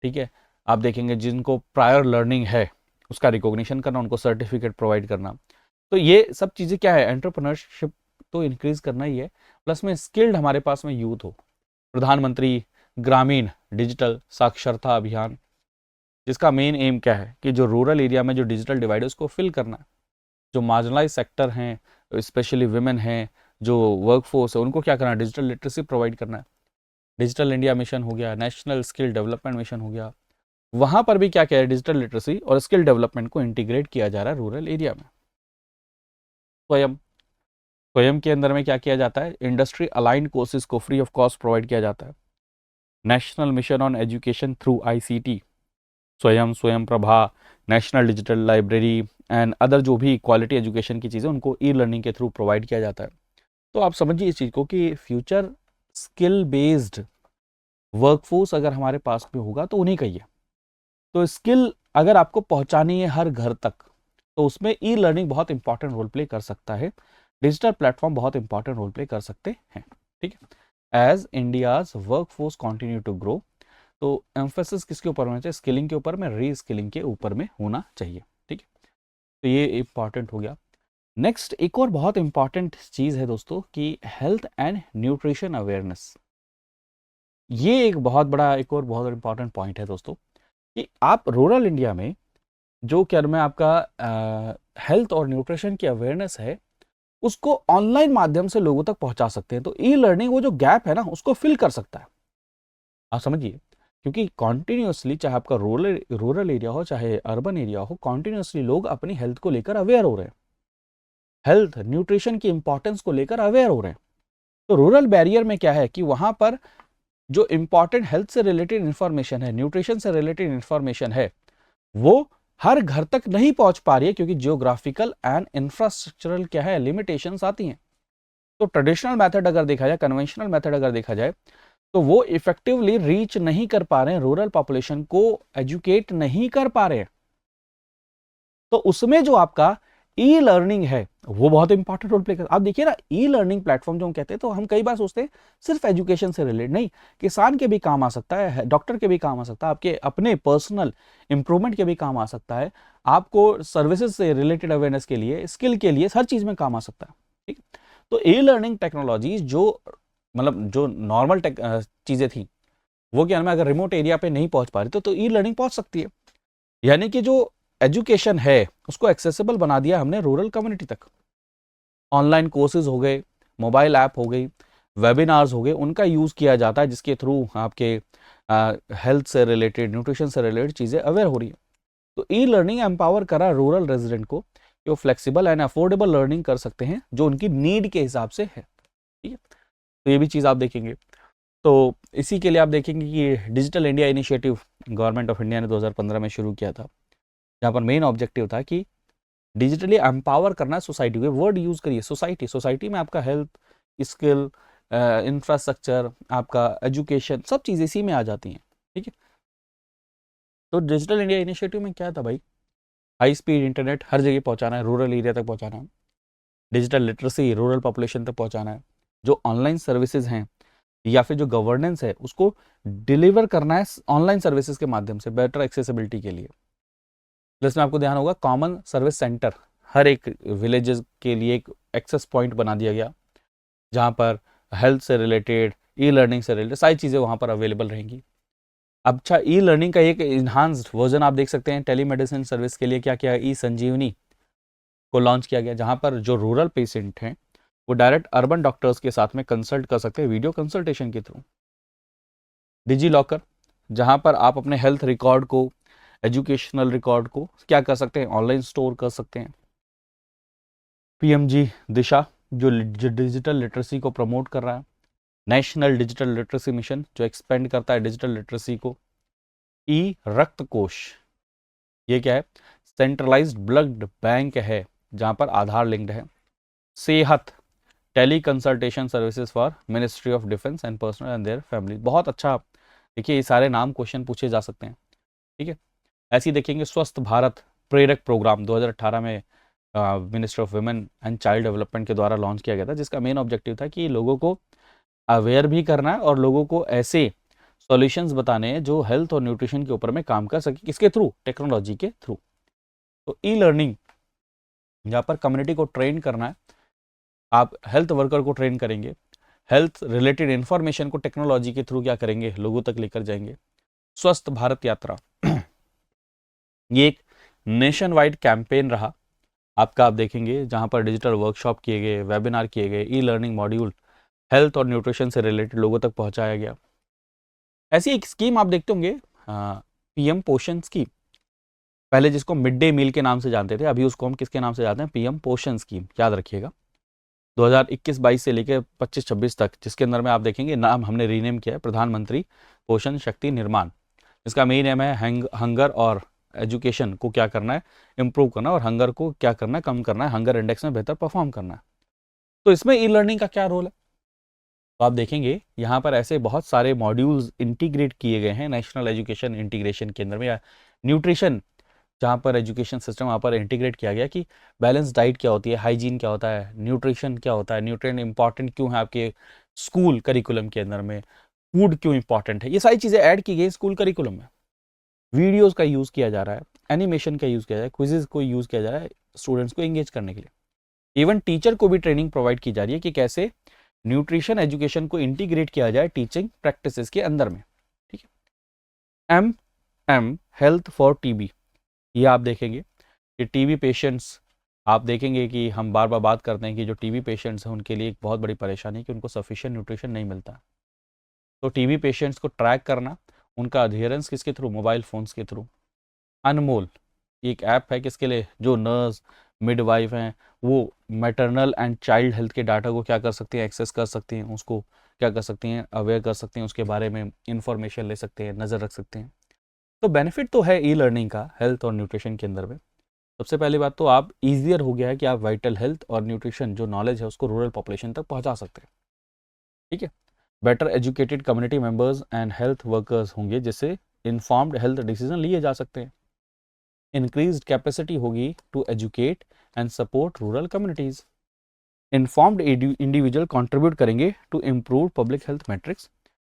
ठीक है, आप देखेंगे जिनको प्रायर लर्निंग है उसका रिकॉग्निशन करना, उनको सर्टिफिकेट प्रोवाइड करना। तो ये सब चीज़ें क्या है, एंटरप्रेन्योरशिप तो इंक्रीज करना ही है, प्लस में स्किल्ड हमारे पास में यूथ हो। प्रधानमंत्री ग्रामीण डिजिटल साक्षरता अभियान, जिसका मेन एम क्या है कि जो रूरल एरिया में जो डिजिटल डिवाइड है उसको फिल करना है। जो मार्जिनलाइज सेक्टर हैं, स्पेशली विमेन हैं, जो वर्कफोर्स है, उनको क्या करना है, डिजिटल लिटरेसी प्रोवाइड करना है। डिजिटल इंडिया मिशन हो गया, नेशनल स्किल डेवलपमेंट मिशन हो गया, वहां पर भी क्या क्या है, डिजिटल लिटरेसी और स्किल डेवलपमेंट को इंटीग्रेट किया जा रहा है रूरल एरिया में। स्वयं स्वयं के अंदर में क्या किया जाता है, इंडस्ट्री अलाइंड कोर्सेज को फ्री ऑफ कॉस्ट प्रोवाइड किया जाता है। National mission on education through ICT, स्वयं, स्वयं Prabha, national digital library and other जो भी क्वालिटी एजुकेशन की चीज़ें उनको ई लर्निंग के थ्रू प्रोवाइड किया जाता है। तो आप समझिए इस चीज़ को कि फ्यूचर स्किल बेस्ड वर्कफोर्स अगर हमारे पास में होगा तो उन्हीं का ही है। तो स्किल अगर आपको पहुंचानी है हर घर तक, तो उसमें ई लर्निंग बहुत इंपॉर्टेंट रोल प्ले कर सकता है, डिजिटल प्लेटफॉर्म बहुत इंपॉर्टेंट रोल प्ले कर सकते हैं। ठीक है, as India's workforce continue to grow, तो एम्फेसिस किसके ऊपर होना चाहिए, स्किलिंग के ऊपर में, री स्किलिंग के ऊपर में होना चाहिए। ठीक है, तो ये इंपॉर्टेंट हो गया। नेक्स्ट एक और बहुत इंपॉर्टेंट चीज है दोस्तों कि हेल्थ एंड न्यूट्रिशन अवेयरनेस। ये एक बहुत बड़ा एक और बहुत इंपॉर्टेंट पॉइंट है दोस्तों कि आप रूरल इंडिया में जो क्या में आपका हेल्थ और न्यूट्रिशन की अवेयरनेस है उसको ऑनलाइन माध्यम से लोगों तक पहुंचा सकते हैं। तो ई लर्निंग वो जो गैप है ना उसको फिल कर सकता है। आप समझिए, क्योंकि कॉन्टिन्यूसली चाहे आपका रूरल एरिया हो चाहे अर्बन एरिया हो, कॉन्टिन्यूसली लोग अपनी हेल्थ को लेकर अवेयर हो रहे हैं, हेल्थ न्यूट्रिशन की इंपॉर्टेंस को लेकर अवेयर हो रहे हैं। तो रूरल बैरियर में क्या है कि वहां पर जो इंपॉर्टेंट हेल्थ से रिलेटेड इंफॉर्मेशन है, न्यूट्रिशन से रिलेटेड इंफॉर्मेशन है, वो हर घर तक नहीं पहुंच पा रही है, क्योंकि जियोग्राफिकल एंड इंफ्रास्ट्रक्चरल क्या है, लिमिटेशंस आती हैं। तो ट्रेडिशनल मेथड अगर देखा जाए, कन्वेंशनल मेथड अगर देखा जाए, तो वो इफेक्टिवली रीच नहीं कर पा रहे हैं, रूरल पॉपुलेशन को एजुकेट नहीं कर पा रहे हैं। तो उसमें जो आपका ई लर्निंग है वो बहुत इंपॉर्टेंट रोल प्ले करता है। आप देखिए ना, ई लर्निंग प्लेटफॉर्म जो हम कहते हैं, तो हम कई बार सोचते हैं सिर्फ एजुकेशन से रिलेटेड नहीं, किसान के भी काम आ सकता है, डॉक्टर के भी काम आ सकता है, आपके अपने पर्सनल इंप्रूवमेंट के भी काम आ सकता है, आपको सर्विसेज से रिलेटेड अवेयरनेस के लिए, स्किल के लिए, हर चीज में काम आ सकता है। ठीक, तो ई लर्निंग टेक्नोलॉजी जो मतलब जो नॉर्मल चीजें थी वो क्या है, अगर रिमोट एरिया पे नहीं पहुंच पा रही तो ई लर्निंग पहुंच सकती है। यानी कि जो एजुकेशन है उसको एक्सेसिबल बना दिया हमने रूरल कम्युनिटी तक। ऑनलाइन कोर्सेज हो गए, मोबाइल ऐप हो गई, वेबिनार्स हो गए, उनका यूज किया जाता है, जिसके थ्रू आपके हेल्थ से रिलेटेड, न्यूट्रिशन से रिलेटेड चीजें अवेयर हो रही है। तो ई लर्निंग एम्पावर करा रूरल रेजिडेंट को कि वो फ्लेक्सिबल एंड अफोर्डेबल लर्निंग कर सकते हैं जो उनकी नीड के हिसाब से है। ठीक है, तो ये भी चीज आप देखेंगे। तो इसी के लिए आप देखेंगे कि digital India initiative government of India ने 2015 में शुरू किया था, जहाँ पर मेन ऑब्जेक्टिव था कि डिजिटली एम्पावर करना है सोसाइटी को। वर्ड यूज करिए, सोसाइटी। सोसाइटी में आपका हेल्थ, स्किल, इंफ्रास्ट्रक्चर, आपका एजुकेशन, सब चीज़ें इसी में आ जाती हैं। ठीक है, तो डिजिटल इंडिया इनिशिएटिव में क्या था भाई, हाई स्पीड इंटरनेट हर जगह पहुंचाना है, रूरल एरिया तक पहुंचाना है, डिजिटल लिटरेसी रूरल पॉपुलेशन तक पहुंचाना है, जो ऑनलाइन सर्विसेज हैं या फिर जो गवर्नेंस है उसको डिलीवर करना है ऑनलाइन सर्विसेज के माध्यम से बेटर एक्सेसिबिलिटी के लिए। जिसमें आपको ध्यान होगा कॉमन सर्विस सेंटर हर एक विलेजेस के लिए एक एक्सेस पॉइंट बना दिया गया, जहाँ पर हेल्थ से रिलेटेड, ई लर्निंग से रिलेटेड सारी चीज़ें वहाँ पर अवेलेबल रहेंगी। अब अच्छा, ई लर्निंग का एक इन्हांस्ड वर्जन आप देख सकते हैं टेलीमेडिसिन सर्विस के लिए क्या किया, ई संजीवनी को लॉन्च किया गया, जहाँ पर जो रूरल पेशेंट हैं वो डायरेक्ट अर्बन डॉक्टर्स के साथ में कंसल्ट कर सकते हैं वीडियो कंसल्टेशन के थ्रू। डिजी लॉकर, जहाँ पर आप अपने हेल्थ रिकॉर्ड को, एजुकेशनल रिकॉर्ड को क्या कर सकते हैं, ऑनलाइन स्टोर कर सकते हैं। पीएमजी दिशा जो डिजिटल लिटरेसी को प्रमोट कर रहा है, नेशनल डिजिटल लिटरेसी मिशन जो एक्सपेंड करता है डिजिटल लिटरेसी को। ई रक्त कोष, ये क्या है, सेंट्रलाइज्ड ब्लड बैंक है जहाँ पर आधार लिंक्ड है। Sehat, tele consultation services for ministry of defence and personnel and their family. बहुत अच्छा, देखिए ये सारे नाम क्वेश्चन पूछे जा सकते हैं। ठीक है, ऐसे ही देखेंगे स्वस्थ भारत प्रेरक प्रोग्राम 2018 में ministry of women and child development के द्वारा लॉन्च किया गया था, जिसका मेन ऑब्जेक्टिव था कि लोगों को अवेयर भी करना है और लोगों को ऐसे सॉल्यूशंस बताने हैं जो हेल्थ और न्यूट्रिशन के ऊपर में काम कर सके, किसके थ्रू, टेक्नोलॉजी के थ्रू। तो ई लर्निंग, जहाँ पर कम्युनिटी को ट्रेन करना है, आप हेल्थ वर्कर को ट्रेन करेंगे, हेल्थ रिलेटेड इंफॉर्मेशन को टेक्नोलॉजी के थ्रू क्या करेंगे, लोगों तक लेकर जाएंगे। स्वस्थ भारत यात्रा ये एक नेशन वाइड कैंपेन रहा आपका, आप देखेंगे जहाँ पर डिजिटल वर्कशॉप किए गए, वेबिनार किए गए, ई लर्निंग मॉड्यूल हेल्थ और न्यूट्रिशन से रिलेटेड लोगों तक पहुँचाया गया। ऐसी एक स्कीम आप देखते होंगे पीएम पोषण स्कीम, पहले जिसको मिड डे मील के नाम से जानते थे, अभी उसको हम किसके नाम से जानते हैं, पीएम पोषण स्कीम। याद रखिएगा 2021-22 से लेकर 25-26 तक, जिसके अंदर में आप देखेंगे नाम हमने रीनेम किया है प्रधानमंत्री पोषण शक्ति निर्माण। इसका मेन एम है हंगर और एजुकेशन को क्या करना है, इम्प्रूव करना, और हंगर को क्या करना है, कम करना है, हंगर इंडेक्स में बेहतर परफॉर्म करना है। तो इसमें ई लर्निंग का क्या रोल है, तो आप देखेंगे यहाँ पर ऐसे बहुत सारे मॉड्यूल्स इंटीग्रेट किए गए हैं नेशनल एजुकेशन इंटीग्रेशन के अंदर में, या न्यूट्रिशन जहाँ पर एजुकेशन सिस्टम वहाँ पर इंटीग्रेट किया गया कि बैलेंस डाइट क्या होती है, हाइजीन क्या होता है, न्यूट्रिशन क्या होता है, न्यूट्रिएंट इंपॉर्टेंट क्यों है आपके स्कूल करिकुलम के अंदर में, फूड क्यों इंपॉर्टेंट है, ये सारी चीज़ें ऐड की गई स्कूल करिकुलम में। वीडियोज़ का यूज़ किया जा रहा है, एनिमेशन का यूज़ किया जा रहा है, क्विजेज को यूज़ किया जा रहा है स्टूडेंट्स को एंगेज करने के लिए। इवन टीचर को भी ट्रेनिंग प्रोवाइड की जा रही है कि कैसे न्यूट्रिशन एजुकेशन को इंटीग्रेट किया जाए टीचिंग प्रैक्टिसेस के अंदर में। ठीक है, एम हेल्थ फॉर टीबी, ये आप देखेंगे कि टीबी पेशेंट्स, आप देखेंगे कि हम बार बार बात करते हैं कि जो टीबी पेशेंट्स हैं उनके लिए एक बहुत बड़ी परेशानी है कि उनको सफिशिएंट न्यूट्रिशन नहीं मिलता। तो टीबी पेशेंट्स को ट्रैक करना, उनका अध्ययन किसके थ्रू, मोबाइल फ़ोन्स के थ्रू। अनमोल एक ऐप है किसके लिए, जो नर्स मिडवाइफ हैं वो मैटरनल एंड चाइल्ड हेल्थ के डाटा को क्या कर सकती हैं, एक्सेस कर सकती हैं, उसको क्या कर सकती हैं, अवेयर कर सकती हैं, उसके बारे में इंफॉर्मेशन ले सकते हैं, नज़र रख सकते हैं। तो बेनिफिट तो है ई लर्निंग का हेल्थ और न्यूट्रिशन के अंदर में। सबसे पहली बात तो आप ईजियर हो गया है कि आप वाइटल हेल्थ और न्यूट्रिशन जो नॉलेज है उसको रूरल पॉपुलेशन तक पहुंचा सकते हैं। ठीक है, better educated community members and health workers होंगे जिससे इन्फॉर्म्ड हेल्थ डिसीजन लिए जा सकते हैं। इंक्रीज्ड कैपेसिटी होगी to educate and support rural communities. Informed individual contribute करेंगे to improve public health metrics,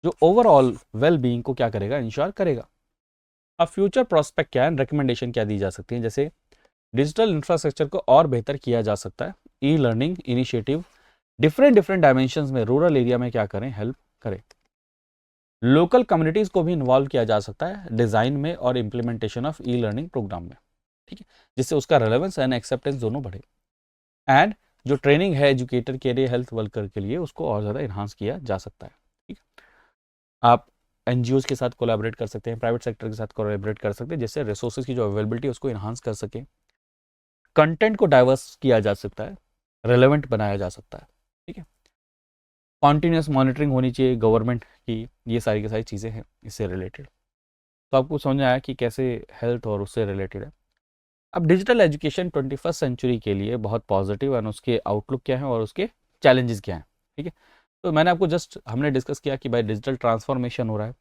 जो ओवरऑल वेल बीइंग को क्या करेगा, इंश्योर करेगा। अब फ्यूचर प्रोस्पेक्ट क्या है, रिकमेंडेशन क्या दी जा सकती है, जैसे डिजिटल इंफ्रास्ट्रक्चर को और बेहतर किया जा सकता है, e learning initiative different dimensions में रूरल एरिया में क्या करें, हेल्प करें। लोकल कम्युनिटीज को भी इन्वॉल्व किया जा सकता है डिजाइन में और implementation of E learning programme में। ठीक है, जिससे उसका रेलेवेंस एंड एक्सेप्टेंस दोनों बढ़े। एंड जो ट्रेनिंग है एजुकेटर के लिए, हेल्थ वर्कर के लिए, उसको और ज़्यादा इन्हांस किया जा सकता है। ठीक है, आप एनजीओज के साथ कोलैबोरेट कर सकते हैं, प्राइवेट सेक्टर के साथ कोलैबोरेट कर सकते हैं, जिससे रिसोर्सेज की जो अवेलेबिलिटी है उसको इन्हांस कर सके। कंटेंट को डाइवर्स किया जा सकता है, रेलेवेंट बनाया जा सकता है। ठीक है, कॉन्टीन्यूस मॉनिटरिंग होनी चाहिए गवर्नमेंट की, ये सारी की सारी चीज़ें हैं इससे रिलेटेड। तो आपको समझ में आया कि कैसे हेल्थ और उससे रिलेटेड है। अब डिजिटल एजुकेशन 21st सेंचुरी के लिए बहुत पॉजिटिव है, उसके आउटलुक क्या है और उसके चैलेंजेस क्या हैं। ठीक है, तो मैंने आपको जस्ट हमने डिस्कस किया कि भाई डिजिटल ट्रांसफॉर्मेशन हो रहा है,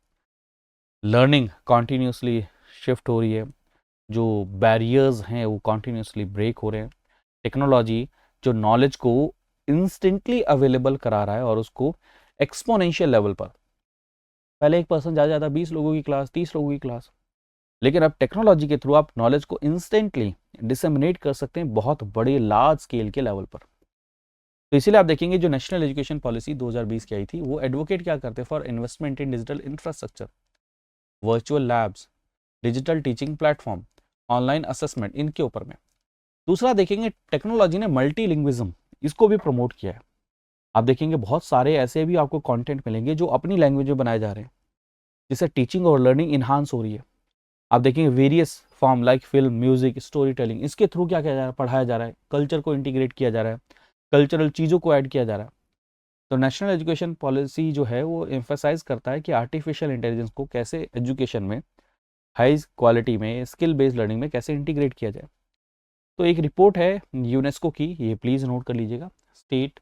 लर्निंग कॉन्टीन्यूसली शिफ्ट हो रही है, जो बैरियर्स हैं वो कॉन्टीन्यूसली ब्रेक हो रहे हैं, टेक्नोलॉजी जो नॉलेज को इंस्टेंटली अवेलेबल करा रहा है और उसको एक्सपोनेंशियल लेवल पर, पहले एक पर्सन ज़्यादा 20 लोगों की क्लास, 30 लोगों की क्लास, लेकिन अब टेक्नोलॉजी के थ्रू आप नॉलेज को इंस्टेंटली डिसेमिनेट कर सकते हैं बहुत बड़े लार्ज स्केल के लेवल पर। तो इसीलिए आप देखेंगे जो नेशनल एजुकेशन पॉलिसी 2020 की आई थी वो एडवोकेट क्या करते हैं for investment in digital infrastructure, virtual labs, digital teaching platform, online assessment, इनके ऊपर में। दूसरा देखेंगे टेक्नोलॉजी ने मल्टीलिंग्विज्म इसको भी प्रमोट किया है। आप देखेंगे बहुत सारे ऐसे भी आपको कंटेंट मिलेंगे जो अपनी लैंग्वेज में बनाए जा रहे हैं, जिससे टीचिंग और लर्निंग इन्हांस हो रही है। आप देखेंगे various form like film, music, story telling, इसके थ्रू क्या किया जा रहा है, पढ़ाया जा रहा है, कल्चर को इंटीग्रेट किया जा रहा है, कल्चरल चीज़ों को ऐड किया जा रहा है। तो नेशनल एजुकेशन पॉलिसी जो है वो एम्फेसाइज करता है कि आर्टिफिशियल इंटेलिजेंस को कैसे एजुकेशन में हाई क्वालिटी में स्किल बेस्ड लर्निंग में कैसे इंटीग्रेट किया जाए। तो एक रिपोर्ट है यूनेस्को की, ये प्लीज़ नोट कर लीजिएगा, स्टेट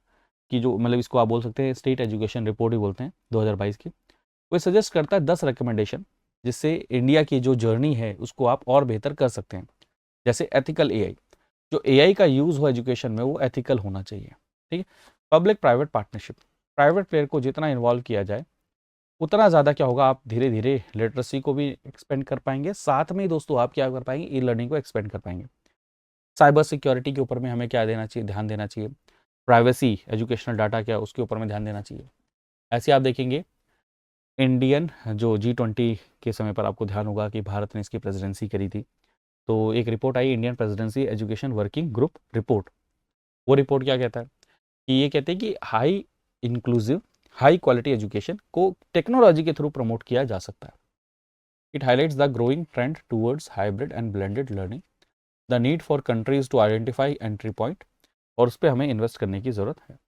की जो मतलब इसको आप बोल सकते हैं स्टेट एजुकेशन रिपोर्ट ही बोलते हैं 2022 की। वो सजेस्ट करता है 10 रिकमेंडेशन जिससे इंडिया की जो जर्नी है उसको आप और बेहतर कर सकते हैं। जैसे एथिकल एआई, जो एआई का यूज़ हो एजुकेशन में वो एथिकल होना चाहिए, ठीक है। Public private partnership, private player को जितना इन्वॉल्व किया जाए उतना ज़्यादा क्या होगा, आप धीरे धीरे लिटरेसी को भी एक्सपेंड कर पाएंगे, साथ में ही दोस्तों आप क्या कर पाएंगे, ई लर्निंग को एक्सपेंड कर पाएंगे। साइबर सिक्योरिटी के ऊपर में हमें क्या देना चाहिए, ध्यान देना चाहिए। प्राइवेसी, एजुकेशनल डाटा क्या उसके ऊपर में ध्यान देना चाहिए। ऐसे आप देखेंगे इंडियन जो G20 के समय पर आपको ध्यान होगा कि भारत ने इसकी प्रेसिडेंसी करी थी, तो एक रिपोर्ट आई Indian presidency education working group report. वो रिपोर्ट क्या कहता है कि ये कहते हैं कि high inclusive high quality education को टेक्नोलॉजी के थ्रू प्रमोट किया जा सकता है। It highlights the growing trend towards hybrid and blended learning, the need for countries to identify entry point, और उस पर हमें इन्वेस्ट करने की ज़रूरत है।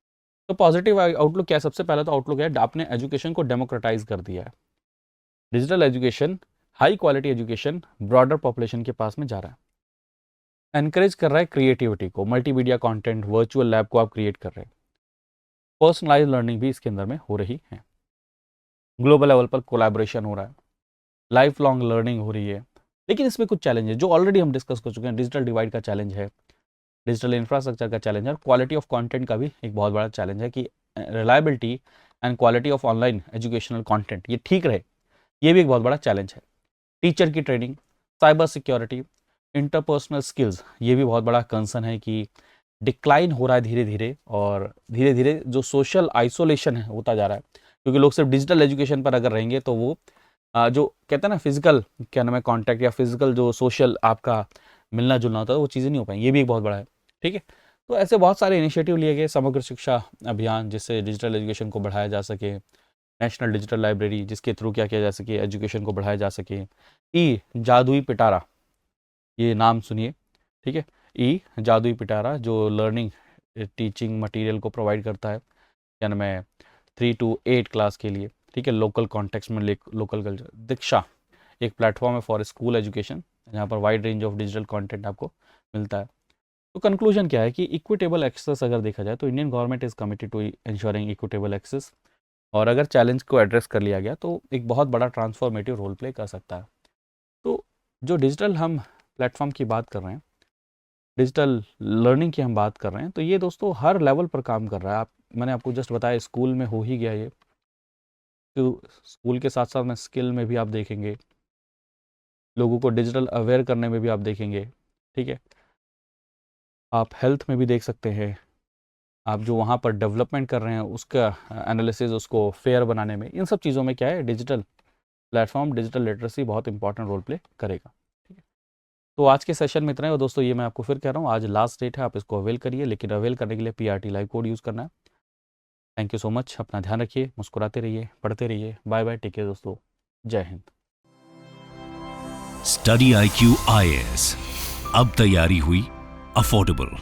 तो पॉजिटिव आउटलुक क्या है, सबसे पहला तो आउटलुक है आपने एजुकेशन को डेमोक्रेटाइज कर दिया है। Digital education, high quality education broader population के पास में जा रहा है। एनकरेज कर रहा है क्रिएटिविटी को, मल्टीमीडिया कंटेंट, वर्चुअल लैब को आप क्रिएट कर रहे हैं। पर्सनलाइज लर्निंग भी इसके अंदर में हो रही है। ग्लोबल लेवल पर कोलैबोरेशन हो रहा है, लाइफ लॉन्ग लर्निंग हो रही है। लेकिन इसमें कुछ चैलेंज है जो ऑलरेडी हम डिस्कस कर चुके हैं। डिजिटल डिवाइड का चैलेंज है, डिजिटल इंफ्रास्ट्रक्चर का चैलेंज है, और क्वालिटी ऑफ कंटेंट का भी एक बहुत बड़ा चैलेंज है कि reliability and quality of online educational content ये ठीक रहे, ये भी एक बहुत बड़ा चैलेंज है। टीचर की training, cyber security, interpersonal skills, ये भी बहुत बड़ा कंसर्न है कि डिक्लाइन हो रहा है धीरे धीरे, और धीरे धीरे जो सोशल आइसोलेशन है होता जा रहा है, क्योंकि लोग सिर्फ डिजिटल एजुकेशन पर अगर रहेंगे तो वो जो कहते हैं ना फिजिकल क्या नाम है कॉन्टैक्ट या फिजिकल जो सोशल आपका मिलना जुलना होता है वो चीज़ें नहीं हो पाएंगी, ये भी एक बहुत बड़ा है, ठीक है। तो ऐसे बहुत सारे इनिशिएटिव लिए गए, समग्र शिक्षा अभियान जिससे डिजिटल एजुकेशन को बढ़ाया जा सके, नेशनल डिजिटल लाइब्रेरी जिसके थ्रू क्या किया जा सके, एजुकेशन को बढ़ाया जा सके। ई जादुई पिटारा, ये नाम सुनिए, ठीक है। ई जादुई पिटारा जो लर्निंग टीचिंग मटेरियल को प्रोवाइड करता है, क्या नाम है 3 to 8 क्लास के लिए, ठीक है, लोकल कॉन्टेक्स्ट में लोकल कल्चर। दीक्षा एक प्लेटफॉर्म है फॉर स्कूल एजुकेशन, जहाँ पर wide range of digital content आपको मिलता है। तो कंक्लूजन क्या है कि इक्विटेबल एक्सेस अगर देखा जाए तो Indian government is committed to ensuring equitable access, और अगर चैलेंज को एड्रेस कर लिया गया तो एक बहुत बड़ा ट्रांसफॉर्मेटिव रोल प्ले कर सकता है। तो जो डिजिटल हम प्लेटफॉर्म की बात कर रहे हैं, डिजिटल लर्निंग की हम बात कर रहे हैं, तो ये दोस्तों हर लेवल पर काम कर रहा है। मैंने आपको जस्ट बताया स्कूल में हो ही गया ये, तो स्कूल के साथ साथ में स्किल में भी आप देखेंगे, लोगों को डिजिटल अवेयर करने में भी आप देखेंगे, ठीक है। आप हेल्थ में भी देख सकते हैं, आप जो वहाँ पर डेवलपमेंट कर रहे हैं उसका एनालिसिस, उसको फेयर बनाने में, इन सब चीज़ों में क्या है डिजिटल प्लेटफॉर्म, डिजिटल लिटरेसी बहुत इंपॉर्टेंट रोल प्ले करेगा, ठीक है। तो आज के सेशन में इतना है, और दोस्तों ये मैं आपको फिर कह रहा हूँ आज लास्ट डेट है, आप इसको अवेल करिए, लेकिन अवेल करने के लिए PRT लाइव कोड यूज़ करना है। थैंक यू सो मच, अपना ध्यान रखिए, मुस्कुराते रहिए, पढ़ते रहिए, बाय बाय, टेक केयर दोस्तों, जय हिंद। स्टडी IQ IAS, अब तैयारी हुई अफोर्डेबल।